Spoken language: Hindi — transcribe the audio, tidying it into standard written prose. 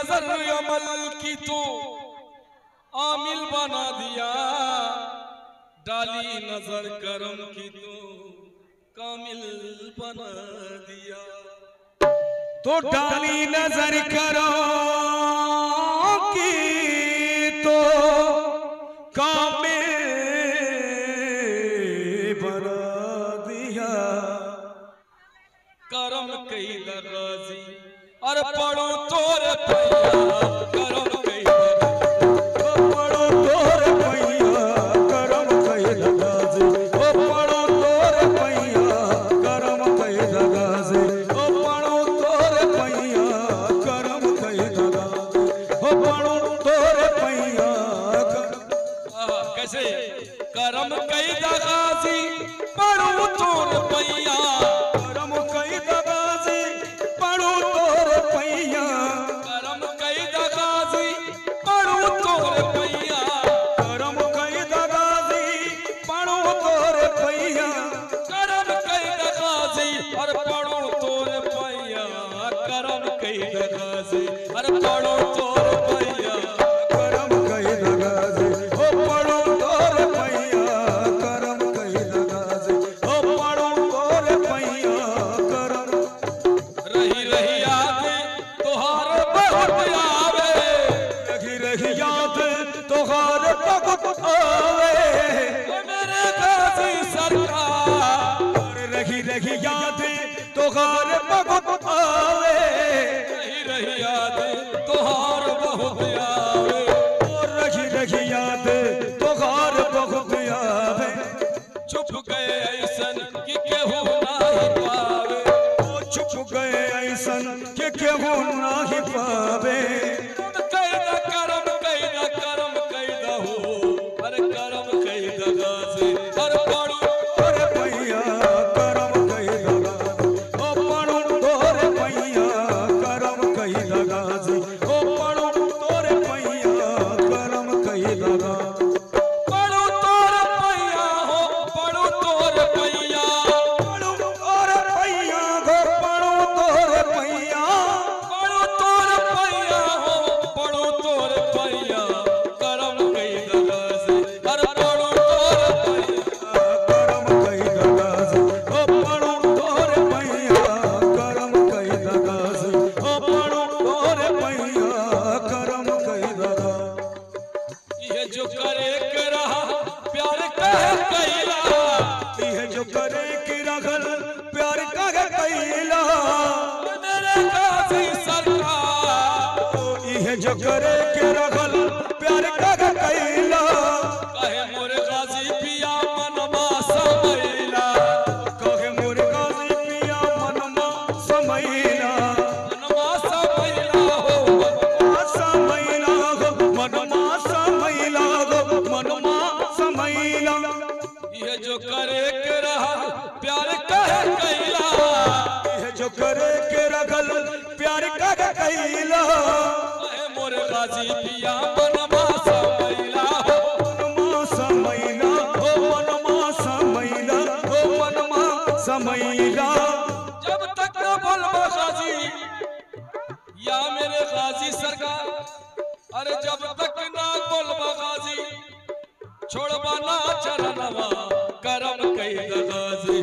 नजर अमल की तो आमिल बना दिया, डाली नजर करम की तो कामिल बना दिया। तो डाली नजर करो की तो कामिल बना दिया। करम कई दगाजी और पढ़ो तोर पैया, करम कई पढ़ो तोर पैया, करम कई दगाजी। ओ पढ़ो तोर पैया, करम कई दगाजी। ओ पढ़ो तोर पैया, करम कई दगाजी। ओ पढ़ो तोर पैया। कैसे करम कई दगाजी पढ़ो तोर पैया, करम कई दगाजी पढ़ो तोर पैया। करम कई दगाजी पढ़ो तोर पैया, करम कई दगाजी पढ़ो तोर पैया। करम कई दगाजी और पढ़ो तोर पैया, करम कई दगाजी और पढ़ो तोर पैया। करम कई दगाजी ओ पढ़ो तोर पैया, करम कई दगाजी ओ पढ़ो तोर पैया। करम रही रही याद तोहार बहुत आवे, रही रही याद तोहार बहुत आवे। मेरे गाजी सरकार, रही रही याद तोहार बहुत आवे। रही रही याद तोहार बहुत आवे। रही रही याद तोहार बहुत आवे। छुप गए ऐसन कि केहू नाही पावे, ओ छुप गए ऐसन के केहू नाही पावे। कैदा करम कैदा करम कैदा हो, अरे करम कैदा गाजी और पढ़ो तोरे पैया, करम कई दगाजी ओ पढ़ो तोरे पैया, करम कई दगाजी ओ पढ़ो तोरे पैया, करम कई दगाजी। पढ़ो तोर पैया हो, पढ़ो तोर पैया, पढ़ो तोरे पैया गो, पढ़ो तोरे पैया। पढ़ो तोर पैया हो, पढ़ो तोर पैया, करम कैदा गाजी और पढ़ो तोर पैया। करम कई दगाजी ओ पढ़ो तोरे पैया, करम कई दगाजी ओ पढ़ो तोरे पैया, करम कई दगाजी। ये जो करे के रहा प्यार कह कैला, यह जो करे कि रखल प्यार का कैला। मेरे गाजी सरकार, यह जो करे कि रखल प्यार का कैला। कहे मोर गाजी पिया मनमा समैला, कहे मोर गाजी पिया मनमा समैला। मनमा समैला हो, मनमा समैला गो, मनमा समैला गो, मनमा समैला। ये जो करे के रहा प्यार कह कैला, यह जो करे कि रखल प्यार का कैला। कहे मोर गाजी पिया मनमा समैला हो, मनमा समैला ओ मनमा समैला ओ मनमा समैला। जब तक न बोलबा गाजी या मेरे गाजी सरकार, अरे जब तक ना बोलबा गाजी छोड़बा ना चरणवा, करम कई दगाजी